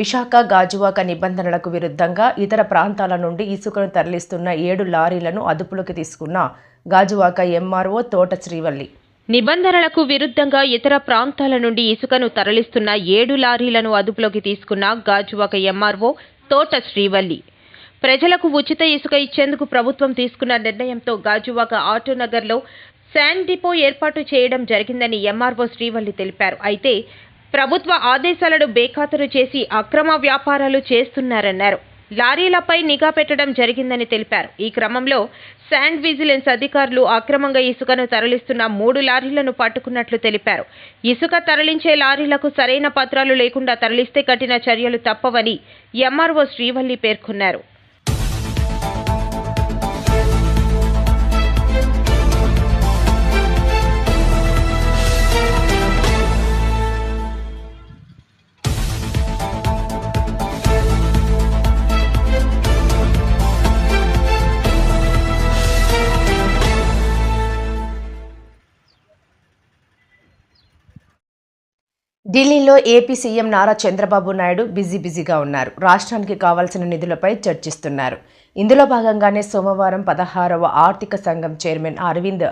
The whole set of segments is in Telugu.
విశాఖ గాజువాక నిబంధనలకు విరుద్ధంగా ఇతర ప్రాంతాల నుండి ఇసుకను తరలిస్తున్న 7 లారీలను అదుపులోకి తీసుకున్న గాజువాక ఎంఆర్ఓ తోట శ్రీవల్లి. నిబంధనలకు విరుద్ధంగా ఇతర ప్రాంతాల నుండి ఇసుకను తరలిస్తున్న 7 లారీలను అదుపులోకి తీసుకున్న గాజువాక ఎంఆర్ఓ తోట శ్రీవల్లి. ప్రజలకు ఉచిత ఇసుక ఇచ్చేందుకు ప్రభుత్వం తీసుకున్న నిర్ణయంతో గాజువాక ఆటోనగర్లో శాండ్ డిపో ఏర్పాటు చేయడం జరిగిందని ఎంఆర్ఓ శ్రీవల్లి తెలిపారు. అయితే ప్రభుత్వ ఆదేశాలను బేఖాతరు చేసి అక్రమ వ్యాపారాలు చేస్తున్నారన్నారు. లారీలపై నిఘా పెట్టడం జరిగిందని తెలిపారు. ఈ క్రమంలో శాండ్ విజిలెన్స్ అధికారులు అక్రమంగా ఇసుకను తరలిస్తున్న 3 లారీలను పట్టుకున్నట్లు తెలిపారు. ఇసుక తరలించే లారీలకు సరైన పత్రాలు లేకుండా తరలిస్తే కఠిన చర్యలు తప్పవని ఎంఆర్ఓ శ్రీవల్లి పేర్కొన్నారు. ఢిల్లీలో ఏపీ సీఎం నారా చంద్రబాబు నాయుడు బిజీగా ఉన్నారు. రాష్ట్రానికి కావాల్సిన నిధులపై చర్చిస్తున్నారు. ఇందులో భాగంగానే సోమవారం 16వ ఆర్థిక సంఘం చైర్మన్ అరవింద్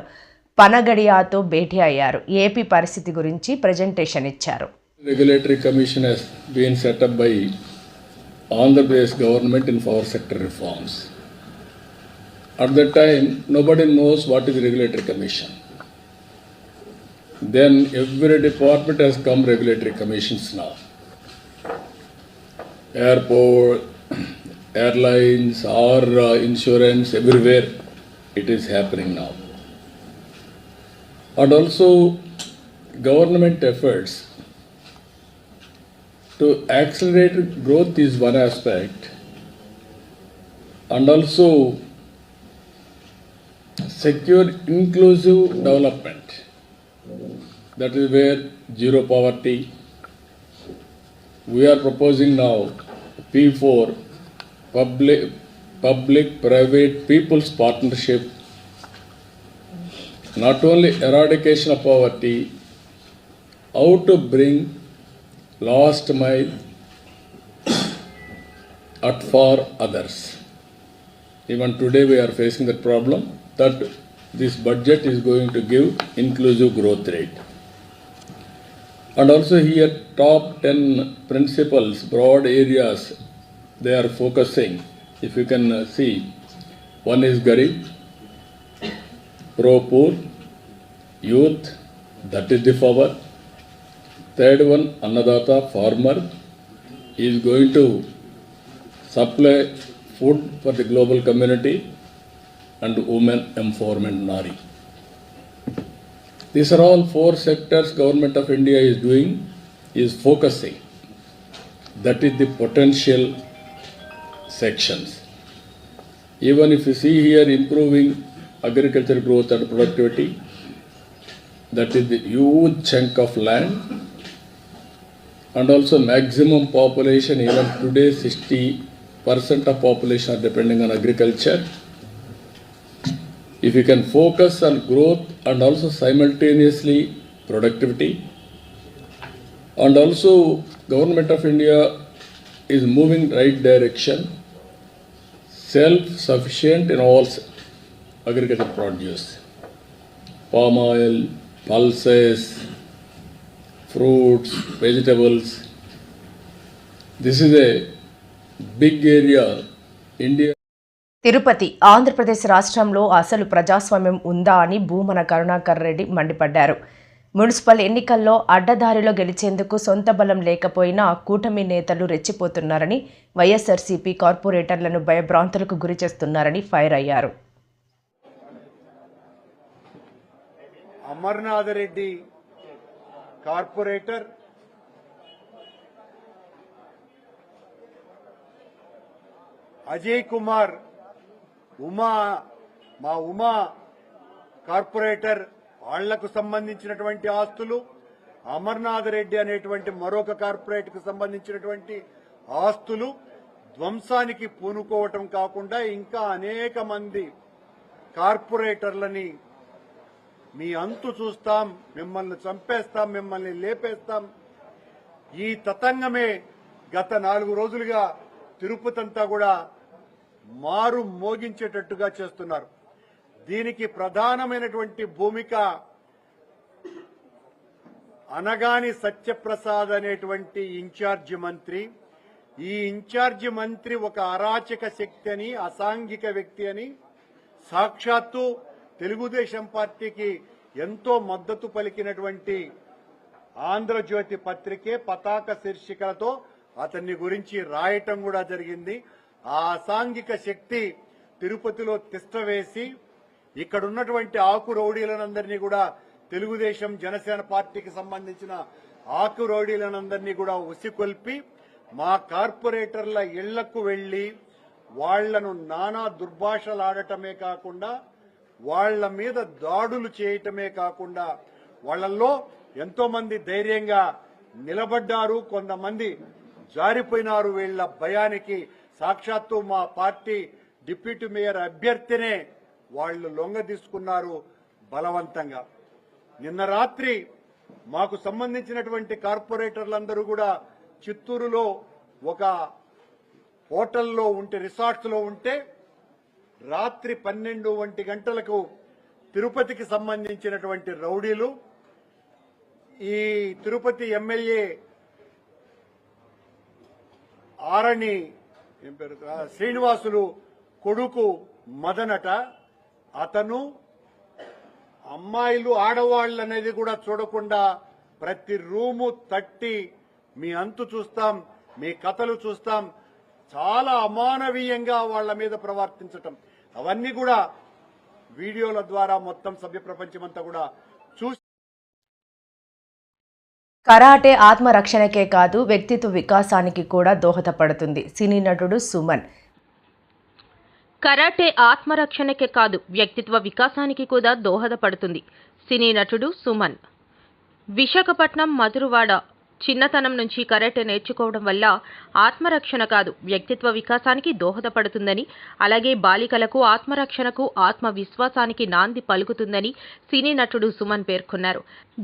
పనగడియాతో భేటీ అయ్యారు. ఏపీ పరిస్థితి గురించి ప్రెజెంటేషన్ ఇచ్చారు. Regulatory Commission has been set up by Andhra Pradesh government in power sector reforms. At that time, nobody knows what is Regulatory Commission. Then every department has come regulatory commissions now. Airport, airlines, or insurance, everywhere it is happening now. And also government efforts to accelerate growth is one aspect, and also secure inclusive development. That is where zero poverty. We are proposing now P4, public-private people's partnership. Not only eradication of poverty, how to bring last mile at for others. Even today we are facing that problem, that this budget is going to give inclusive growth rate. And also here top 10 principles, broad areas they are focusing. If you can see, one is Garib, pro-poor, youth, that is the power. Third one, Annadata, farmer, is going to supply food for the global community, and women empowerment, Nari. These are all 4 sectors government of India is doing, is focusing. That is the potential sections. Even if you see here improving agriculture growth and productivity, that is the huge chunk of land, and also maximum population. Even today 60% of population are depending on agriculture. If you can focus on growth and also simultaneously productivity, and also government of India is moving right direction, self-sufficient in all agricultural produce, palm oil, pulses, fruits, vegetables. This is a big area. India. Tirupati Andhra Pradesh రాష్ట్రంలో అసలు ప్రజాస్వామ్యం ఉందా అని భూమన కరుణాకర్ రెడ్డి మండిపడ్డారు. మున్సిపల్ ఎన్నికల్లో అడ్డదారిలో గెలిచేందుకు సొంత బలం లేకపోయినా కూటమి నేతలు రెచ్చిపోతున్నారని, వైఎస్ఆర్సీపీ కార్పొరేటర్లను భయభ్రాంతులకు గురి చేస్తున్నారని ఫైర్ అయ్యారు. అమర్నాథ్ రెడ్డి కార్పొరేటర్ అజయ్ కుమార్ ఉమా కార్పొరేటర్ వాళ్లకు సంబంధించినటువంటి ఆస్తులు, అమర్నాథ్ రెడ్డి అనేటువంటి మరొక కార్పొరేట్ కు సంబంధించినటువంటి ఆస్తులు ధ్వంసానికి పూనుకోవటం కాకుండా ఇంకా అనేక మంది కార్పొరేటర్లని మీ అంతు చూస్తాం, మిమ్మల్ని చంపేస్తాం, మిమ్మల్ని లేపేస్తాం, ఈ తతంగమే గత 4 రోజులుగా తిరుపతి అంతా కూడా మారు మోగించేటట్టుగా చేస్తున్నారు. దీనికి ప్రధానమైనటువంటి భూమిక అనగాని సత్యప్రసాద్ అనేటువంటి ఇన్ఛార్జి మంత్రి. ఈ ఇన్ఛార్జి మంత్రి ఒక అరాచక శక్తి అని, అసాంఘిక వ్యక్తి అని, సాక్షాత్తు తెలుగుదేశం పార్టీకి ఎంతో మద్దతు పలికినటువంటి ఆంధ్రజ్యోతి పత్రికే పతాక శీర్షికలతో అతన్ని గురించి రాయటం కూడా జరిగింది. ఆ అసాంఘిక శక్తి తిరుపతిలో తిష్టవేసి ఇక్కడున్నటువంటి ఆకు రౌడీలనందరినీ కూడా, తెలుగుదేశం జనసేన పార్టీకి సంబంధించిన ఆకు రౌడీలనందరినీ కూడా ఉసికొల్పి మా కార్పొరేటర్ల ఇళ్లకు వెళ్లి వాళ్లను నానా దుర్భాషలాడటమే కాకుండా, వాళ్ల మీద దాడులు చేయటమే కాకుండా, వాళ్లలో ఎంతో మంది ధైర్యంగా నిలబడ్డారు, కొంతమంది జారిపోయినారు. వీళ్ల భయానికి సాక్షాత్తు మా పార్టీ డిప్యూటీ మేయర్ అభ్యర్థినే వాళ్లు లొంగదీసుకున్నారు బలవంతంగా. నిన్న రాత్రి మాకు సంబంధించినటువంటి కార్పొరేటర్లందరూ కూడా చిత్తూరులో ఒక హోటల్లో ఉంటే, రిసార్ట్స్ లో ఉంటే, రాత్రి 12 గంటలకు తిరుపతికి సంబంధించినటువంటి రౌడీలు ఈ తిరుపతి ఎమ్మెల్యే ఆరణి శ్రీనివాసులు కొడుకు మదనట, అతను అమ్మాయిలు ఆడవాళ్ళు అనేది కూడా చూడకుండా ప్రతి రూము తట్టి మీ అంతు చూస్తాం, మీ కథలు చూస్తాం, చాలా అమానవీయంగా వాళ్ల మీద ప్రవర్తించటం, అవన్నీ కూడా వీడియోల ద్వారా మొత్తం సభ్య ప్రపంచమంతా కూడా చూసి. కరాటే ఆత్మరక్షణకే కాదు, వ్యక్తిత్వ వికాసానికి కూడా దోహదపడుతుంది. సినీ నటుడు సుమన్. కరాటే ఆత్మరక్షణకే కాదు, వ్యక్తిత్వ వికాసానికి కూడా దోహదపడుతుంది. సినీ నటుడు సుమన్. విశాఖపట్నం మధురవాడ చిన్నతనం నుంచి కరాటే నేర్చుకోవడం వల్ల ఆత్మరక్షణ కాదు, వ్యక్తిత్వ వికాసానికి దోహదపడుతుందని, అలాగే బాలికలకు ఆత్మరక్షణకు, ఆత్మవిశ్వాసానికి నాంది పలుకుతుందని సినీ నటుడు సుమన్ పేర్కొన్నారు.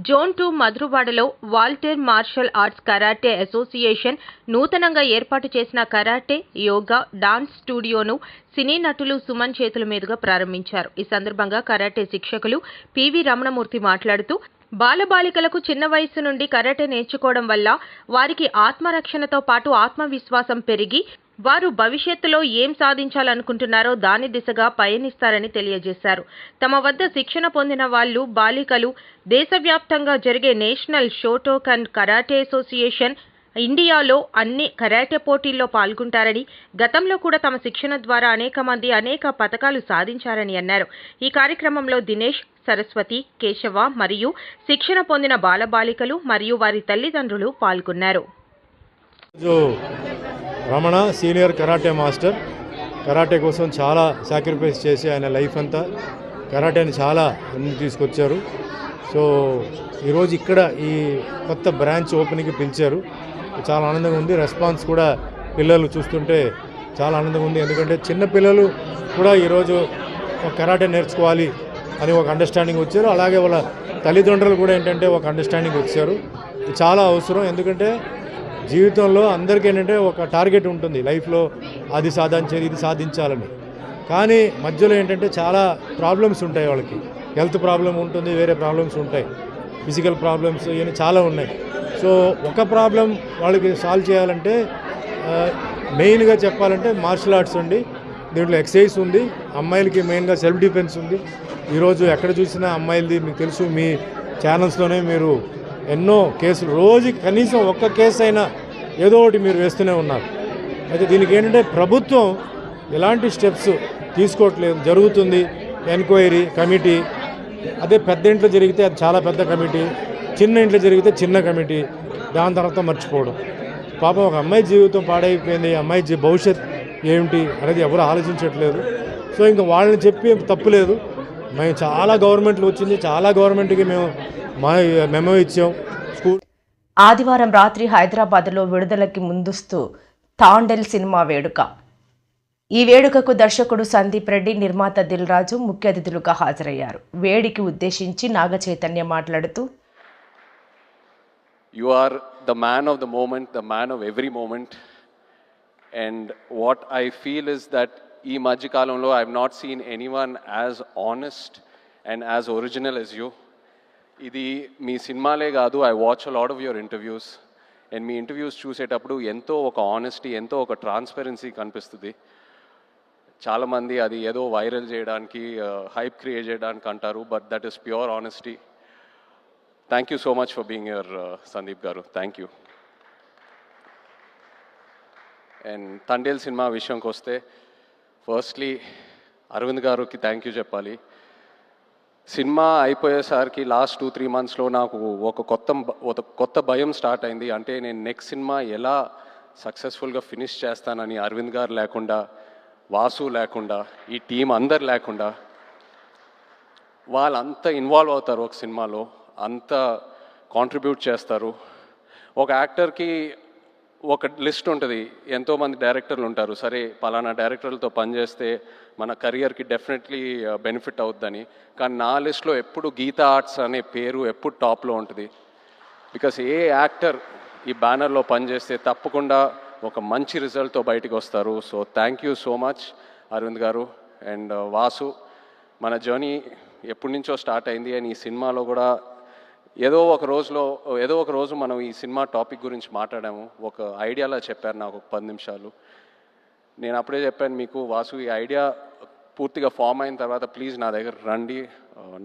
జోన్ 2 మధురవాడలో Waltair martial arts karate association నూతనంగా ఏర్పాటు చేసిన కరాటే, యోగా, డాన్స్ స్టూడియోను సినీ నటులు సుమన్ చేతుల మీదుగా ప్రారంభించారు. ఈ సందర్భంగా కరాటే శిక్షకులు పివి రమణమూర్తి మాట్లాడుతూ, బాలబాలికలకు చిన్న వయసు నుండి కరాటే నేర్చుకోవడం వల్ల వారికి ఆత్మరక్షణతో పాటు ఆత్మవిశ్వాసం పెరిగి వారు భవిష్యత్తులో ఏం సాధించాలనుకుంటున్నారో దాని దిశగా పయనిస్తారని తెలియజేశారు. తమ వద్ద శిక్షణ పొందిన వాళ్లు బాలికలు దేశవ్యాప్తంగా జరిగే నేషనల్ షోటోకన్ కరాటే అసోసియేషన్ ఇండియాలో అన్ని కరాటే పోటీల్లో పాల్గొంటారని, గతంలో కూడా తమ శిక్షణ ద్వారా అనేక మంది అనేక పతకాలు సాధించారని అన్నారు. ఈ కార్యక్రమంలో దినేష్, సరస్వతి, కేశవ మరియు శిక్షణ పొందిన బాలబాలికలు మరియు వారి తల్లిదండ్రులు పాల్గొన్నారు. Ramana senior karate master, karate కోసం చాలా సాక్రిఫైస్ చేసి ఆయన లైఫ్ అంతా కరాటేని చాలా ముందుకు తీసుకొచ్చారు. సో ఈరోజు ఇక్కడ ఈ కొత్త బ్రాంచ్ ఓపెనింగ్కి పిలిచారు. చాలా ఆనందంగా ఉంది. రెస్పాన్స్ కూడా పిల్లలు చూస్తుంటే చాలా ఆనందంగా ఉంది. ఎందుకంటే చిన్న పిల్లలు కూడా ఈరోజు కరాటే నేర్చుకోవాలి అని ఒక అండర్స్టాండింగ్ వచ్చారు. అలాగే వాళ్ళ తల్లిదండ్రులు కూడా ఏంటంటే ఒక అండర్స్టాండింగ్ వచ్చారు. ఇది చాలా అవసరం. ఎందుకంటే జీవితంలో అందరికీ ఏంటంటే ఒక టార్గెట్ ఉంటుంది లైఫ్లో, అది సాధించేది, ఇది సాధించాలని. కానీ మధ్యలో ఏంటంటే చాలా ప్రాబ్లమ్స్ ఉంటాయి. వాళ్ళకి హెల్త్ ప్రాబ్లం ఉంటుంది, వేరే ప్రాబ్లమ్స్ ఉంటాయి, ఫిజికల్ ప్రాబ్లమ్స్, ఇవన్నీ చాలా ఉన్నాయి. సో ఒక ప్రాబ్లం వాళ్ళకి సాల్వ్ చేయాలంటే మెయిన్గా చెప్పాలంటే మార్షల్ ఆర్ట్స్ ఉంది, దీంట్లో ఎక్సర్సైజ్ ఉంది, అమ్మాయిలకి మెయిన్గా సెల్ఫ్ డిఫెన్స్ ఉంది. ఈరోజు ఎక్కడ చూసినా అమ్మాయిలది మీకు తెలుసు, మీ ఛానల్స్లోనే మీరు ఎన్నో కేసులు, రోజుకి కనీసం ఒక్క కేసు అయినా ఏదో ఒకటి మీరు వేస్తూనే ఉన్నారు. అయితే దీనికి ఏంటంటే ప్రభుత్వం ఎలాంటి స్టెప్స్ తీసుకోవట్లేదు. జరుగుతుంది ఎంక్వైరీ కమిటీ, అదే పెద్ద ఇంట్లో జరిగితే అది చాలా పెద్ద కమిటీ, చిన్న ఇంట్లో జరిగితే చిన్న కమిటీ, దాని తర్వాత మర్చిపోవడం. పాపం ఒక అమ్మాయి జీవితం పాడైపోయింది, అమ్మాయి భవిష్యత్ ఏమిటి అనేది ఎవరు ఆలోచించట్లేదు. సో ఇంకా వాళ్ళని చెప్పి తప్పులేదు. మేము చాలా గవర్నమెంట్లు వచ్చింది, చాలా గవర్నమెంట్కి మేము మెమో ఇచ్చాం. స్కూల్ ఆదివారం రాత్రి హైదరాబాద్లో విడుదలకి ముందుస్తూ తాండెల్ సినిమా వేడుక. ఈ వేడుకకు దర్శకుడు సందీప్ రెడ్డి, నిర్మాత దిల్ రాజు ముఖ్య అతిథులుగా హాజరయ్యారు. వేడికి ఉద్దేశించి నాగ చైతన్య మాట్లాడుతూ, You are the man of the moment, the man of every moment. And what I feel is that ee madhya kalamlo I have not seen anyone as honest and as original as you. Idi మీ సినిమాలే కాదు, I watch a lot of your interviews, and me interviews చూసేటప్పుడు ఎంతో ఒక ఆనెస్టీ, ఎంతో ఒక ట్రాన్స్పరెన్సీ కనిపిస్తుంది. చాలామంది అది ఏదో వైరల్ చేయడానికి, హైప్ క్రియేట్ చేయడానికి అంటారు, but that is pure honesty. Thank you so much for being your Sandeep garu, thank you. And Thandel cinema విషయంకి వస్తే, ఫస్ట్లీ అరవింద్ గారికి థ్యాంక్ యూ చెప్పాలి. సినిమా అయిపోయేసరికి లాస్ట్ 2-3 మంత్స్లో నాకు ఒక కొత్త భయం స్టార్ట్ అయింది. అంటే నేను నెక్స్ట్ సినిమా ఎలా సక్సెస్ఫుల్గా ఫినిష్ చేస్తానని. అరవింద్ గారు లేకుండా, వాసు లేకుండా, ఈ టీం అందరు లేకుండా, వాళ్ళంతా ఇన్వాల్వ్ అవుతారు ఒక సినిమాలో, అంత కాంట్రిబ్యూట్ చేస్తారు. ఒక యాక్టర్కి ఒక లిస్ట్ ఉంటుంది, ఎంతోమంది డైరెక్టర్లు ఉంటారు. సరే పలానా డైరెక్టర్లతో పనిచేస్తే మన కెరియర్కి డెఫినెట్లీ బెనిఫిట్ అవుతుందని. కానీ నా లిస్ట్లో ఎప్పుడు గీతా ఆర్ట్స్ అనే పేరు ఎప్పుడు టాప్లో ఉంటుంది. బికాస్ ఏ యాక్టర్ ఈ బ్యానర్లో పనిచేస్తే తప్పకుండా ఒక మంచి రిజల్ట్తో బయటకు వస్తారు. So thank you so much Arvind garu. And Vasu, మన జర్నీ ఎప్పటి నుంచో స్టార్ట్ అయింది. అండ్ ఈ సినిమాలో కూడా ఏదో ఒక రోజు మనం ఈ సినిమా టాపిక్ గురించి మాట్లాడాము. ఒక ఐడియాలా చెప్పారు నాకు, ఒక 10 నిమిషాలు. నేను అప్పుడే చెప్పాను మీకు, వాసు ఈ ఐడియా పూర్తిగా ఫామ్ అయిన తర్వాత ప్లీజ్ నా దగ్గర రండి,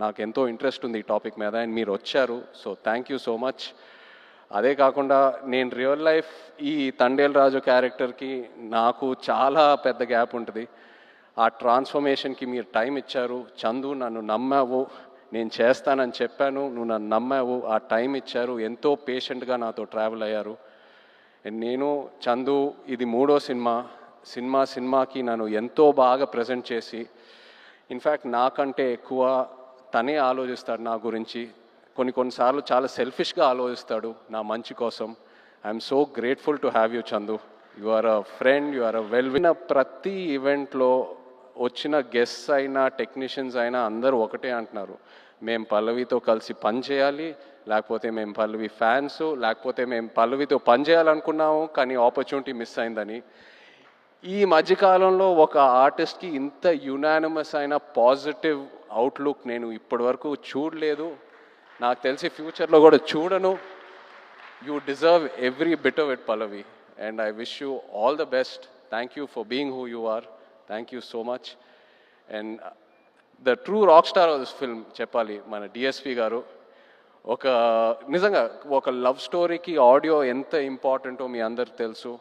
నాకు ఎంతో ఇంట్రెస్ట్ ఉంది ఈ టాపిక్ మీద. అండ్ మీరు వచ్చారు, so thank you so much. అదే కాకుండా నేను రియల్ లైఫ్ ఈ తండేల్ రాజు క్యారెక్టర్కి నాకు చాలా పెద్ద గ్యాప్ ఉంటుంది. ఆ ట్రాన్స్ఫర్మేషన్కి మీరు టైం ఇచ్చారు. చందు, నన్ను నమ్మావు, నేను చేస్తానని చెప్పాను, నువ్వు నన్ను నమ్మావు, ఆ టైం ఇచ్చారు, ఎంతో పేషెంట్గా నాతో ట్రావెల్ అయ్యారు. నేను చందు ఇది 3వ సినిమాకి నన్ను ఎంతో బాగా ప్రజెంట్ చేసి, ఇన్ఫ్యాక్ట్ నాకంటే ఎక్కువ తనే ఆలోచిస్తాడు నా గురించి. కొన్నిసార్లు చాలా సెల్ఫిష్గా ఆలోచిస్తాడు నా మంచి కోసం. I'm so grateful to have you Chandu. You are a friend, you are a well win. ప్రతి ఈవెంట్లో వచ్చిన గెస్ట్స్ అయినా టెక్నీషియన్స్ అయినా అందరూ ఒకటే అంటున్నారు, మేము పల్లవితో కలిసి పని చేయాలి, లేకపోతే మేము పల్లవి ఫ్యాన్స్, లేకపోతే మేము పల్లవితో పని చేయాలనుకున్నాము కానీ ఆపర్చునిటీ మిస్ అయిందని. ఈ మధ్యకాలంలో ఒక ఆర్టిస్ట్కి ఇంత యునానిమస్ అయిన పాజిటివ్ అవుట్లుక్ నేను ఇప్పటి వరకు చూడలేదు, నాకు తెలిసి ఫ్యూచర్లో కూడా చూడను. You deserve every bit of it Pallavi, and I wish you all the best. Thank you for being who you are. Thank you so much. And the true rock star of this film చెప్పాలి మన డిఎస్పి గారు. నిజంగా ఒక లవ్ స్టోరీకి ఆడియో ఎంత ఇంపార్టెంటో మీ అందరికి తెలుసు.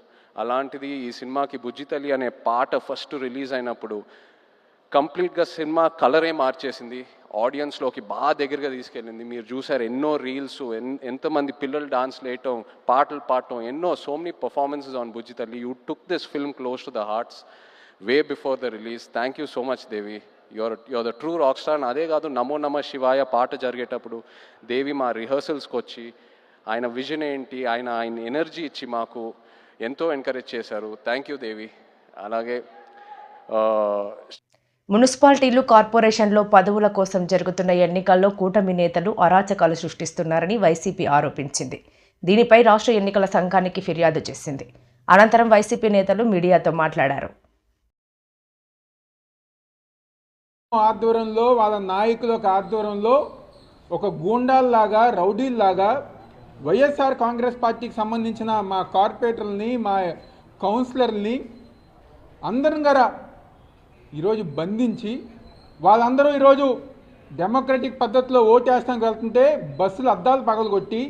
అలాంటిది ఈ సినిమాకి బుజ్జితల్లి అనే పాట ఫస్ట్ రిలీజ్ అయినప్పుడు కంప్లీట్గా సినిమా కలరే మార్చేసింది, ఆడియన్స్లోకి బాగా దగ్గరగా తీసుకెళ్ళింది. మీరు చూసారు ఎన్నో రీల్స్, ఎంతమంది పిల్లలు డాన్స్ వేయటం, పాటలు పాడటం, so many performances on Bujjithalli. You took this film close to the hearts way before the release. Thank you so much Devi, your the true rock star. అదే కాదు, నమో నమ శివాయ పాట జరిగేటప్పుడు దేవి మా రిహర్సల్స్కి వచ్చి ఆయన విజన్ ఏంటి, ఆయన ఎనర్జీ ఇచ్చి మాకు ఎంతో ఎంకరేజ్ చేశారు. థ్యాంక్ యూ దేవి. అలాగే మున్సిపాలిటీలు, కార్పొరేషన్లో పదవుల కోసం జరుగుతున్న ఎన్నికల్లో కూటమి నేతలు అరాచకాలు సృష్టిస్తున్నారని వైసీపీ ఆరోపించింది. దీనిపై రాష్ట్ర ఎన్నికల సంఘానికి ఫిర్యాదు చేసింది. అనంతరం వైసీపీ నేతలు మీడియాతో మాట్లాడారు. ఆధ్వర్యంలో, వాళ్ళ నాయకుల ఆధ్వర్యంలో ఒక గూండాల్లాగా, రౌడీల్లాగా వైఎస్ఆర్ కాంగ్రెస్ పార్టీకి సంబంధించిన మా కార్పొరేటర్లని, మా కౌన్సిలర్ని అందరం గారా ఈరోజు బంధించి, వాళ్ళందరూ ఈరోజు డెమోక్రటిక్ పద్ధతిలో ఓటేస్తానికి వెళ్తుంటే బస్సులు అద్దాలు పగలగొట్టి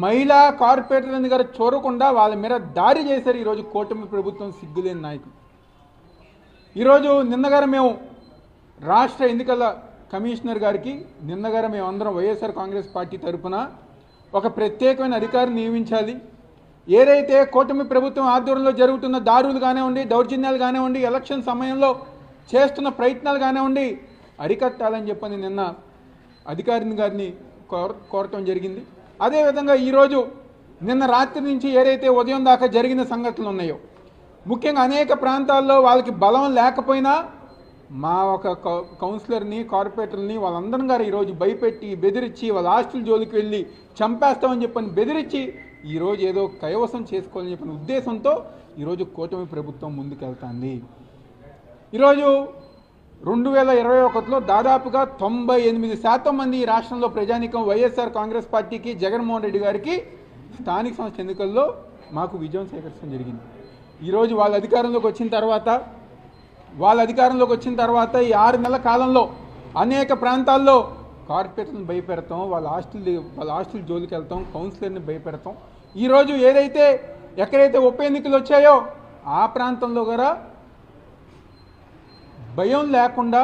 మహిళా కార్పొరేటర్ని గారు చూడకుండా వాళ్ళ మీద దాడి చేశారు ఈరోజు కూటమి ప్రభుత్వం సిగ్గులేని నాయకులు. ఈరోజు నిన్నగారు మేము రాష్ట్ర ఎన్నికల కమిషనర్ గారికి మేము అందరం వైఎస్ఆర్ కాంగ్రెస్ పార్టీ తరఫున ఒక ప్రత్యేకమైన అధికారిని నియమించాలి. ఏదైతే కూటమి ప్రభుత్వం ఆధ్వర్యంలో జరుగుతున్న దాడులు కానివ్వండి, దౌర్జన్యాలు కానివ్వండి, ఎలక్షన్ సమయంలో చేస్తున్న ప్రయత్నాలు కానివ్వండి అరికట్టాలని చెప్పని నిన్న అధికారిని గారిని కోరటం జరిగింది. అదేవిధంగా ఈరోజు నిన్న రాత్రి నుంచి ఏదైతే ఉదయం దాకా జరిగిన సంఘటనలు ఉన్నాయో, ముఖ్యంగా అనేక ప్రాంతాల్లో వాళ్ళకి బలం లేకపోయినా మా ఒక కౌన్సిలర్ని, కార్పొరేటర్ని వాళ్ళందరం గారు ఈరోజు భయపెట్టి, బెదిరించి, వాళ్ళ ఆస్తుల జోలికి వెళ్ళి చంపేస్తామని చెప్పని బెదిరించి ఈరోజు ఏదో కైవసం చేసుకోవాలని చెప్పిన ఉద్దేశంతో ఈరోజు కూటమి ప్రభుత్వం ముందుకెళ్తుంది. ఈరోజు 2021లో దాదాపుగా 98% మంది ఈ రాష్ట్రంలో ప్రజానీకం వైఎస్ఆర్ కాంగ్రెస్ పార్టీకి, జగన్మోహన్ రెడ్డి గారికి స్థానిక సంస్థ ఎన్నికల్లో మాకు విజయం సేకరించడం జరిగింది. ఈరోజు వాళ్ళ అధికారంలోకి వచ్చిన తర్వాత ఈ 6 నెలల కాలంలో అనేక ప్రాంతాల్లో కార్పొరేటర్లను భయపెడతాం, వాళ్ళ ఆస్తుల జోలికి వెళ్తాం, కౌన్సిలర్ని భయపెడతాం. ఈరోజు ఎక్కడైతే ఉప ఎన్నికలు వచ్చాయో ఆ ప్రాంతంలో కూడా భయం లేకుండా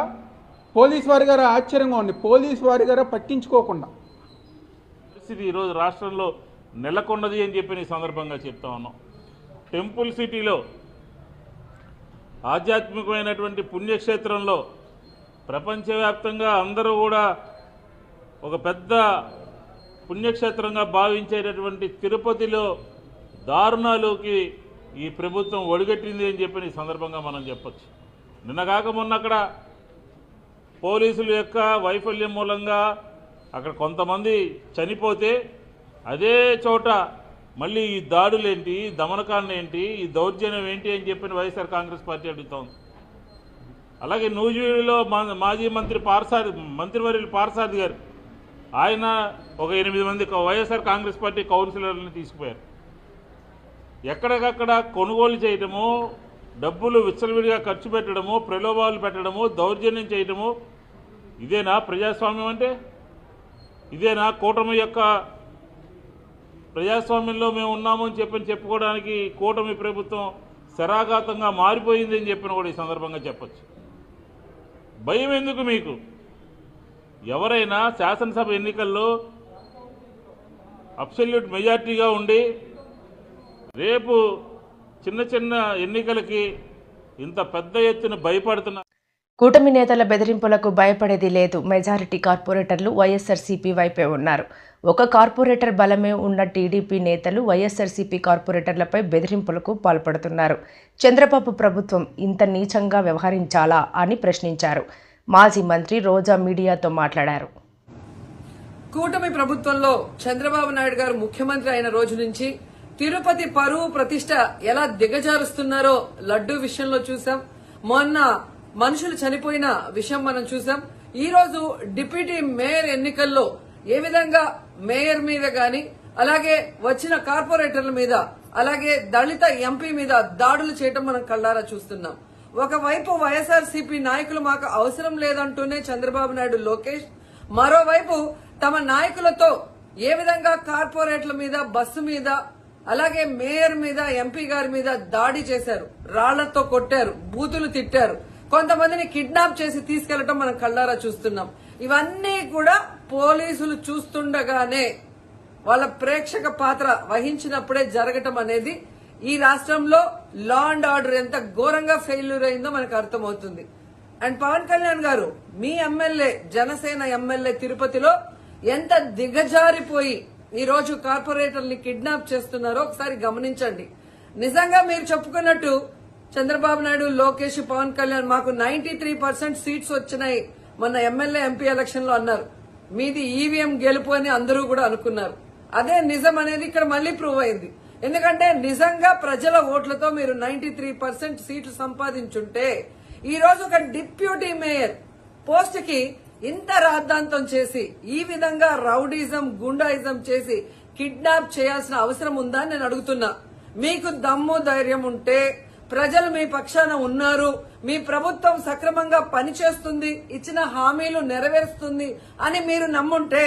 పోలీసు వారి గారు ఆశ్చర్యంగా ఉంది, పోలీసు వారి గారు పట్టించుకోకుండా పరిస్థితి ఈరోజు రాష్ట్రంలో నెలకొన్నది అని చెప్పి ఈ సందర్భంగా చెప్తా ఉన్నాం. టెంపుల్ సిటీలో ఆధ్యాత్మికమైనటువంటి పుణ్యక్షేత్రంలో ప్రపంచవ్యాప్తంగా అందరూ కూడా ఒక పెద్ద పుణ్యక్షేత్రంగా భావించేటటువంటి తిరుపతిలో దారుణాలకి ఈ ప్రభుత్వం ఒడిగట్టింది అని చెప్పి ఈ సందర్భంగా మనం చెప్పచ్చు. నిన్నగాక మొన్న అక్కడ పోలీసుల యొక్క వైఫల్యం మూలంగా అక్కడ కొంతమంది చనిపోతే అదే చోట మళ్ళీ ఈ దాడులేంటి, దమనకాండ ఏంటి, ఈ దౌర్జన్యం ఏంటి అని చెప్పిన వైఎస్ఆర్ కాంగ్రెస్ పార్టీ అడుగుతోంది. అలాగే నూజివీడులో మాజీ మంత్రివర్యులు పార్సారథి గారు ఆయన ఒక 8 మంది వైఎస్ఆర్ కాంగ్రెస్ పార్టీ కౌన్సిలర్లను తీసుకుపోయారు. ఎక్కడికక్కడ కొనుగోలు చేయటము, డబ్బులు విచ్చలవిడిగా ఖర్చు పెట్టడము, ప్రలోభాలు పెట్టడము, దౌర్జన్యం చేయటము, ఇదేనా ప్రజాస్వామ్యం అంటే? ఇదేనా కూటమి యొక్క ప్రజాస్వామ్యంలో మేము ఉన్నాము అని చెప్పుకోవడానికి కూటమి ప్రభుత్వం శరాఘాతంగా మారిపోయింది అని చెప్పిన కూడా ఈ సందర్భంగా చెప్పచ్చు. భయం ఎందుకు మీకు? ఎవరైనా శాసనసభ ఎన్నికల్లో అబ్సల్యూట్ మెజార్టీగా ఉండి రేపు చిన్న ఎన్నికలకి ఇంత పెద్ద ఎత్తున భయపడుతున్నారు. కూటమి నేతల బెదిరింపులకు భయపడేది లేదు. మెజారిటీ కార్పొరేటర్లు వైఎస్ఆర్సీపీ వైపే ఉన్నారు. ఒక కార్పొరేటర్ బలమే ఉన్న టీడీపీ నేతలు వైఎస్ఆర్సీపీ కార్పొరేటర్లపై బెదిరింపులకు పాల్పడుతున్నారు. చంద్రబాబు ప్రభుత్వం ఇంత నీచంగా వ్యవహరించాలా అని ప్రశ్నించారు. మాజీ మంత్రి రోజా మీడియాతో మాట్లాడారు. కూటమి ప్రభుత్వంలో చంద్రబాబు నాయుడు గారు ముఖ్యమంత్రి అయిన రోజు నుంచి తిరుపతి పరువు ప్రతిష్ట ఎలా దిగజారుస్తున్నారో లడ్డూ విషయంలో చూసాం. మొన్న మనుషులు చనిపోయిన విషయం మనం చూసాం. ఈ రోజు డిప్యూటీ మేయర్ ఎన్నికల్లో ఏ విధంగా మేయర్ మీద గాని, అలాగే వచ్చిన కార్పొరేటర్ల మీద, అలాగే దళిత ఎంపీ మీద దాడులు చేయడం మనం కళ్ళారా చూస్తున్నాం. ఒకవైపు వైఎస్ఆర్సీపీ నాయకులు మాకు అవసరం లేదంటూనే చంద్రబాబు నాయుడు, లోకేష్, మరోవైపు తమ నాయకులతో ఏ విధంగా కార్పొరేట్ల మీద, బస్సు మీద, అలాగే మేయర్ మీద, ఎంపీ గారి మీద దాడి చేశారు, రాళ్లతో కొట్టారు, బూతులు తిట్టారు, కొంతమందిని కిడ్నాప్ చేసి తీసుకెళ్లడం మనం కళ్ళారా చూస్తున్నాం. ఇవన్నీ కూడా పోలీసులు చూస్తుండగానే వాళ్ళ ప్రేక్షక పాత్ర వహించినప్పుడే జరగటం అనేది ఈ రాష్ట్రంలో లా అండ్ ఆర్డర్ ఎంత ఘోరంగా ఫెయిల్యూర్ అయిందో మనకు అర్థమవుతుంది. అండ్ పవన్ కళ్యాణ్ గారు, మీ ఎమ్మెల్యే, జనసేన ఎమ్మెల్యే తిరుపతిలో ఎంత దిగజారిపోయి ఈ రోజు కార్పొరేటర్ని కిడ్నాప్ చేస్తున్నారో ఒకసారి గమనించండి. నిజంగా మీరు చెప్పుకున్నట్టు చంద్రబాబు నాయుడు, లోకేష్, పవన్ కళ్యాణ్ మాకు 93% సీట్స్ వచ్చినాయి మొన్న ఎమ్మెల్యే, ఎంపీ ఎలక్షన్ లో అన్నారు. మీది ఈవీఎం గెలుపు అని అందరూ కూడా అనుకున్నారు. అదే నిజం అనేది ఇక్కడ మళ్లీ ప్రూవ్ అయింది. ఎందుకంటే నిజంగా ప్రజల ఓట్లతో మీరు 93% సీట్లు సంపాదించుంటే ఈ రోజు ఒక డిప్యూటీ మేయర్ పోస్ట్ కి ఇంత రాద్ధాంతం చేసి, ఈ విధంగా రౌడీజం, గుండాయిజం చేసి కిడ్నాప్ చేయాల్సిన అవసరం ఉందా అని నేను అడుగుతున్నా. మీకు దమ్ము ధైర్యం ఉంటే, ప్రజలు మీ పక్షాన ఉన్నారు, మీ ప్రభుత్వం సక్రమంగా పనిచేస్తుంది, ఇచ్చిన హామీలు నెరవేరుస్తుంది అని మీరు నమ్ముంటే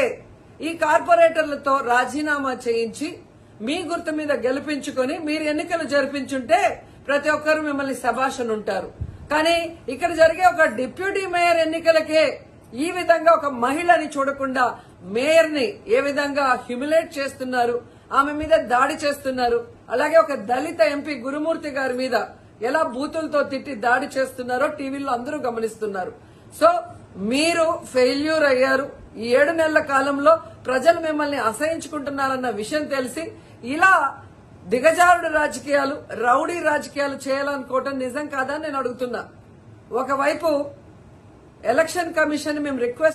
ఈ కార్పొరేటర్లతో రాజీనామా చేయించి మీ గుర్తు మీద గెలిపించుకొని మీరు ఎన్నికలు జరిపించుంటే ప్రతి ఒక్కరు మిమ్మల్ని శభాష్ ఉంటారు. కానీ ఇక్కడ జరిగే ఒక డిప్యూటీ మేయర్ ఎన్నికలకే ఈ విధంగా ఒక మహిళని చూడకుండా మేయర్ ని ఏ విధంగా హ్యూమిలేట్ చేస్తున్నారు, ఆమె మీద దాడి చేస్తున్నారు. అలాగే ఒక దళిత ఎంపీ గురుమూర్తి గారి మీద ఎలా బూతులతో తిట్టి దాడి చేస్తున్నారో టీవీలో అందరూ గమనిస్తున్నారు. సో మీరు ఫెయిల్యూర్ అయ్యారు. ఈ 7 నెలల కాలంలో ప్రజలు మిమ్మల్ని అసహించుకుంటున్నారన్న విషయం తెలిసి ఇలా దిగజారుడు రాజకీయాలు, రౌడీ రాజకీయాలు చేయాలనుకోవటం నిజం కాదని నేను అడుగుతున్నా. ఒకవైపు ఎలక్షన్ కమిషన్ మేము రిక్వెస్ట్